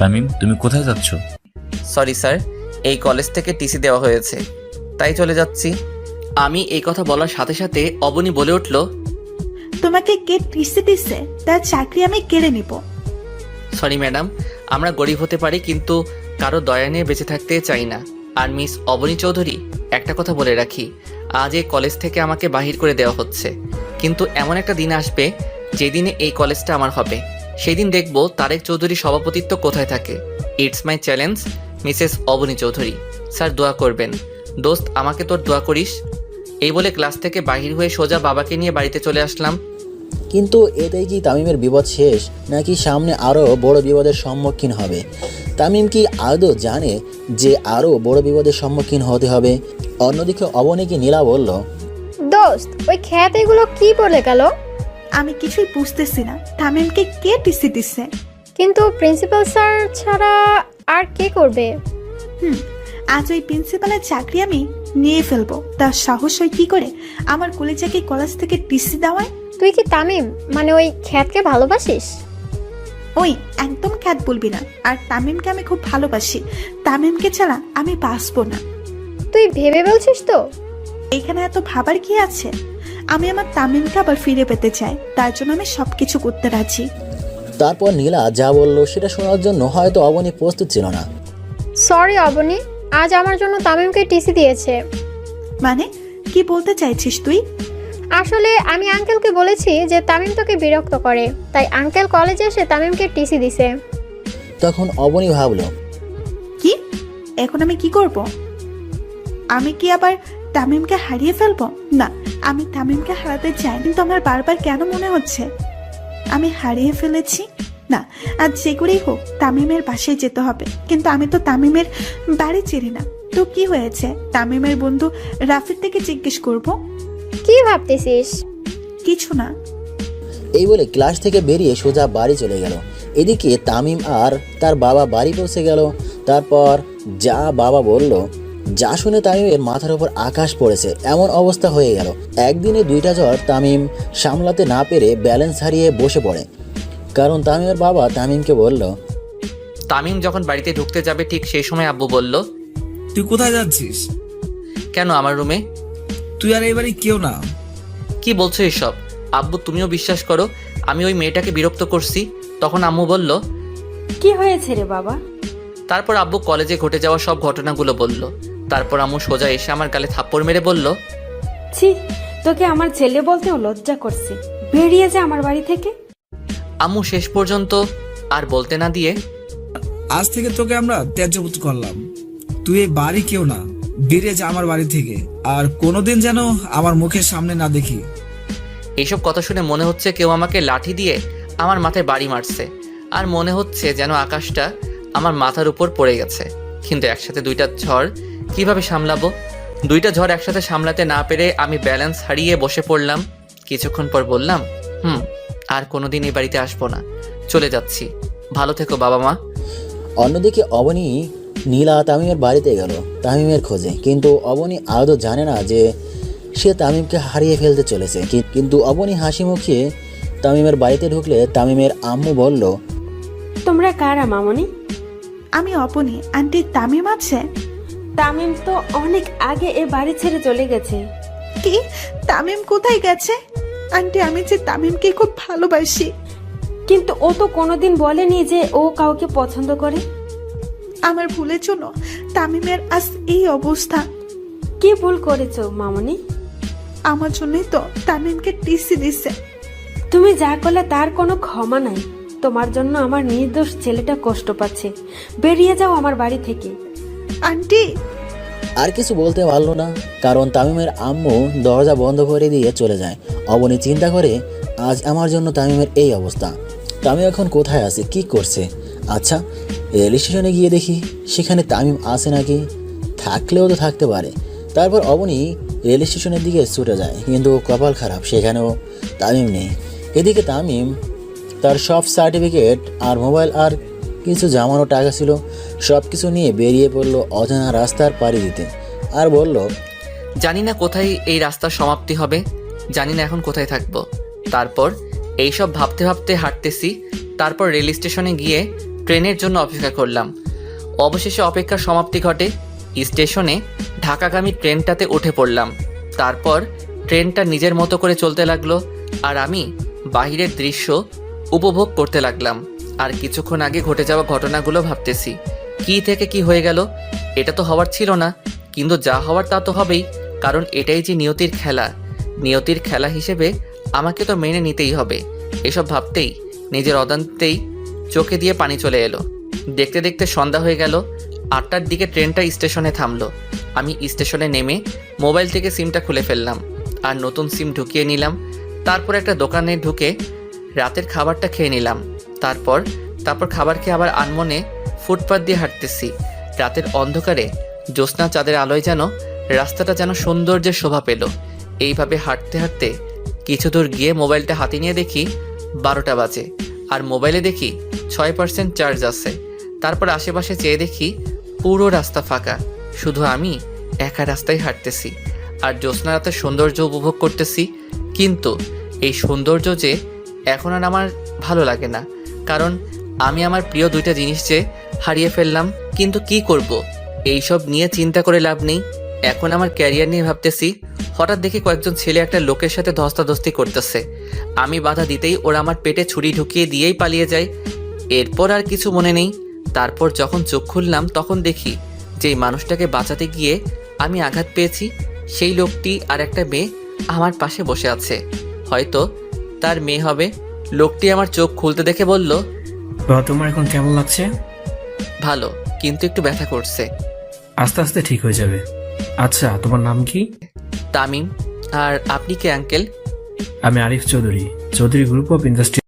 তামিম, তুমি কোথায় যাচ্ছ? সরি স্যার, এই কলেজ থেকে টিসি দেওয়া হয়েছে, তাই চলে যাচ্ছি। আমি এই কথা বলার সাথে সাথে অবনী বলে উঠল, তোমাকে কে টিসি দিছে? তার চাকরি আমি কেড়ে নিব। সরি ম্যাডাম, আমরা গরিব হতে পারি কিন্তু কারো দয়া নিয়ে বেঁচে থাকতে চাই না। আর মিস অবনী চৌধুরী, একটা কথা বলে রাখি, আজ এই কলেজ থেকে আমাকে বাহির করে দেওয়া হচ্ছে, কিন্তু এমন একটা দিন আসবে যেদিনে এই কলেজটা আমার হবে। সেই দিন দেখব তারেক চৌধুরী সভাপতিত্ব কোথায় থাকে। It's my challenge, Mrs Abani Chowdhury. Sir দোয়া করবেন। দোস্ত, আমাকে তোর দোয়া করিস। এই বলে ক্লাস থেকে বাহির হয়ে সোজা বাবাকে নিয়ে বাড়িতে চলে আসলাম। কিন্তু এতেই কি তামিমের বিপদ শেষ, নাকি সামনে আরও বড় বিপদের সম্মুখীন হবে? তামিম কি আদৌ জানে যে আরও বড় বিপদের সম্মুখীন হতে হবে? অন্যদিকে অবনীকে নীলা বলল, দোস্ত, ওই খ্যাত এগুলো কি বলে গেল? আমি কিছুই বুঝতেছি না, তামিমকে কে টিসি দিছে? কিন্তু প্রিন্সিপাল স্যার ছাড়া আর কে করবে? আজ ওই প্রিন্সিপালের চাকরি আমি নিয়ে ফেলবো। তার সাহস হয় কি করে আমার কলেজাকে কলেজ থেকে টিসি দেওয়ায়? তুই কি তামিম মানে ওই খ্যাতকে ভালোবাসিস? ওই একদম খ্যাত বলবি না। আর তামিমকে আমি খুব ভালোবাসি। তামিমকে ছাড়া আমি বাঁচবো না। তুই ভেবে বলছিস তো? এখানে এত ভাবার কি আছে? আমি আমার তামিমকে আবার ফিরে পেতে চাই, তার জন্য আমি সবকিছু করতে রাজি। তারপর নীলা যা বলল সেটা শোনার জন্য হয়তো অবনী প্রস্তুত ছিল না। সরি অবনী, আজ আমার জন্য তামিমকে টিসি দিয়েছে। মানে কি বলতে চাইছিস তুই? আসলে আমি আঙ্কেলকে বলেছি যে তামিম তোকে বিরক্ত করে, তাই আঙ্কেল কলেজে এসে তামিমকে টিসি দিছে। তখন অবনী ভাবল, কি এখন আমি কি করব? আমি কি আবার তামিমকে হারিয়ে ফেলবো? না, আমি তামিমকে হারাতে চাই, কিন্তু আমার বারবার কেন মনে হচ্ছে আমি হারিয়ে ফেলেছি। না, আজ যে করেই হোক তামিমের বাসায় যেতে হবে। কিন্তু আমি তো তামিমের বাড়ি চিনি না। তো কি হয়েছে? তামিমের বন্ধু রাফির থেকে জিজ্ঞেস করব। কি ভাবতেছিস? কিছু না। এই বলে ক্লাস থেকে বেরিয়ে সোজা বাড়ি চলে গেল। এদিকে তামিম আর তার বাবা বাড়ি পৌঁছে গেল। তারপর যা বাবা বলল, যা শুনে তামিমের মাথার উপর আকাশ পড়েছে এমন অবস্থা হয়ে গেল। একদিনে দুইটা জ্বর তামিম সামলাতে না পেরে ব্যালেন্স হারিয়ে বসে পড়ে। কারণ তামিমের বাবা তামিমকে বলল, তামিম যখন বাড়িতে ঢুকতে যাবে ঠিক সেই সময় আব্বু বলল, তুই কোথায় যাচ্ছিস? কেন আমার রুমে? তুই আর এবারে কেউ না। কি বলছো এসব? আব্বু তুমিও বিশ্বাস করো আমি ওই মেয়েটাকে বিরক্ত করছি। তখন আম্মু বলল, কি হয়েছে রে বাবা? তারপর আব্বু কলেজে ঘটে যাওয়া সব ঘটনাগুলো বলল। তারপর আম্মু সোজা এসে আমার গালে থাপ্পড় মেরে বলল, ছি, তোকে আমার ছেলে বলতেও লজ্জা করছে। বেরিয়ে যা আমার বাড়ি থেকে। আম্মু শেষ পর্যন্ত আর বলতে না দিয়ে, আজ থেকে তোকে আমরা ত্যায্যপুত্র করলাম। তুই এই বাড়ি কেউ না, বেরিয়ে যা আমার বাড়ি থেকে। আর কোনোদিন যেন আমার মুখের সামনে না দেখি। এইসব কথা শুনে মনে হচ্ছে কেউ আমাকে লাঠি দিয়ে আমার মাথায় বাড়ি মারছে। আর মনে হচ্ছে যেন আকাশটা আমার মাথার উপর পড়ে গেছে। কিন্তু একসাথে দুইটা ঝড় কিভাবে সামলাবো? দুইটা ঝড় একসাথে সামলাতে না পেরে আমি ব্যালেন্স হারিয়ে বসে পড়লাম। কিছুক্ষণ পর বললাম, আর কোনোদিন এই বাড়িতে আসবো না, চলে যাচ্ছি। ভালো থেকো বাবা মা। অন্যদিকে অবনী নীলা তামিমের বাড়িতে গেল তামিমের খোঁজে। কিন্তু অবনী আদৌ জানে না যে সে তামিমকে হারিয়ে ফেলতে চলেছে। কিন্তু অবনী হাসি মুখে তামিমের বাড়িতে ঢুকলে তামিমের আম্মু বলল, তোমরা কারা মামনি? আমি অপনি। আন্টি তামিম আছে? তামিম তো অনেক আগে এ বাড়ি ছেড়ে চলে গেছে। কি? তামিম কোথায় গেছে? আন্টি, আমি যে তামিমকে খুব ভালোবাসি। কিন্তু ও তো কোনোদিন বলেনি যে ও কাউকে পছন্দ করে। আমার ভুলের জন্য তামিমের আজ এই অবস্থা। কি ভুল করেছো মামনি? আমার জন্যই তো তামিমকে টিসি দিছে। তুমি যা করলে তার কোনো ক্ষমা নাই। তোমার জন্য আমার নির্দোষ ছেলেটা কষ্ট পাচ্ছে। বেরিয়ে যাও আমার বাড়ি থেকে। আন্টি। আর কিছু বলতে পারল না, কারণ তামিমের আম্মু দরজা বন্ধ করে দিয়ে চলে যায়। অবনী চিন্তা করে, আজ আমার জন্য তামিমের এই অবস্থা। তামিম এখন কোথায় আছে, কি করছে? আচ্ছা, রেল স্টেশনে গিয়ে দেখি সেখানে তামিম আছে নাকি। থাকলেও তো থাকতে পারে। তারপর অবনী রেল স্টেশনের দিকে ছুটে যায়, কিন্তু কপাল খারাপ, সেখানেও তামিম নেই। এদিকে তামিম তার সব সার্টিফিকেট আর মোবাইল আর কিছু জামানো টাকা ছিল সব কিছু নিয়ে বেরিয়ে পড়লো অজানা রাস্তার পাড়ি দিতে। আর বলল, জানি না কোথায় এই রাস্তার সমাপ্তি হবে, জানি না এখন কোথায় থাকবো। তারপর এইসব ভাবতে ভাবতে হাঁটতেছি। তারপর রেল স্টেশনে গিয়ে ট্রেনের জন্য অপেক্ষা করলাম। অবশেষে অপেক্ষার সমাপ্তি ঘটে। স্টেশনে ঢাকাগামী ট্রেনটাতে উঠে পড়লাম। তারপর ট্রেনটা নিজের মতো করে চলতে লাগলো আর আমি বাহিরের দৃশ্য উপভোগ করতে লাগলাম। আর কিছুক্ষণ আগে ঘটে যাওয়া ঘটনাগুলো ভাবতেছি, কি থেকে কি হয়ে গেল। এটা তো হওয়ার ছিল না, কিন্তু যা হওয়ার তা তো হবেই, কারণ এটাই যে নিয়তির খেলা। নিয়তির খেলা হিসেবে আমাকে তো মেনে নিতেই হবে। এসব ভাবতেই নিজের অজান্তেই চোখে দিয়ে পানি চলে এলো। দেখতে দেখতে সন্ধ্যা হয়ে গেল। 8টার দিকে ট্রেনটা স্টেশনে থামলো। আমি স্টেশনে নেমে মোবাইল থেকে সিমটা খুলে ফেললাম আর নতুন সিম ঢুকিয়ে নিলাম। তারপর একটা দোকানে ঢুকে রাতের খাবারটা খেয়ে নিলাম। তারপর খাবার খেয়ে আবার আনমনে ফুটপাত দিয়ে হাঁটতেছি। রাতের অন্ধকারে জ্যোৎস্না চাঁদের আলোয় যেন রাস্তাটা যেন সৌন্দর্যের শোভা পেল। এইভাবে হাঁটতে হাঁটতে কিছু দূর গিয়ে মোবাইলটা হাতে নিয়ে দেখি 12টা বাজে, আর মোবাইলে দেখি 6% চার্জ আছে। তারপর আশেপাশে চেয়ে দেখি পুরো রাস্তা ফাঁকা, শুধু আমি একা রাস্তায় হাঁটতেছি আর জ্যোৎস্না রাতের সৌন্দর্য উপভোগ করতেছি। কিন্তু এই সৌন্দর্য যে এখন আর আমার ভালো লাগে না, কারণ আমি আমার প্রিয় 2টা জিনিস যে হারিয়ে ফেললাম। কিন্তু কি করব, এইসব নিয়ে চিন্তা করে লাভ নেই। এখন আমার ক্যারিয়ার নিয়ে ভাবতেছি। হঠাৎ দেখি কয়েকজন ছেলে একটা লোকের সাথে ধস্তাধস্তি করতেছে। আমি বাধা দিতেই ওরা আমার পেটে ছুরি ঢুকিয়ে দিয়েই পালিয়ে যায়। এরপর আর কিছু মনে নেই। তারপর যখন চোখ খুললাম তখন দেখি যেই মানুষটাকে বাঁচাতে গিয়ে আমি আঘাত পেয়েছি, সেই লোকটি আর একটা মেয়ে আমার পাশে বসে আছে। হয়তো তার মেয়ে হবে। লোকটি আমার চোখ খুলতে দেখে বলল, বাবা তোমার এখন কেমন লাগছে? ভালো, কিন্তু একটু ব্যথা করছে। আস্তে আস্তে ঠিক হয়ে যাবে। আচ্ছা তোমার নাম কি? তামিম। আর আপনি কে আঙ্কেল? আমি Arif Chowdhury, Chowdhury group of industry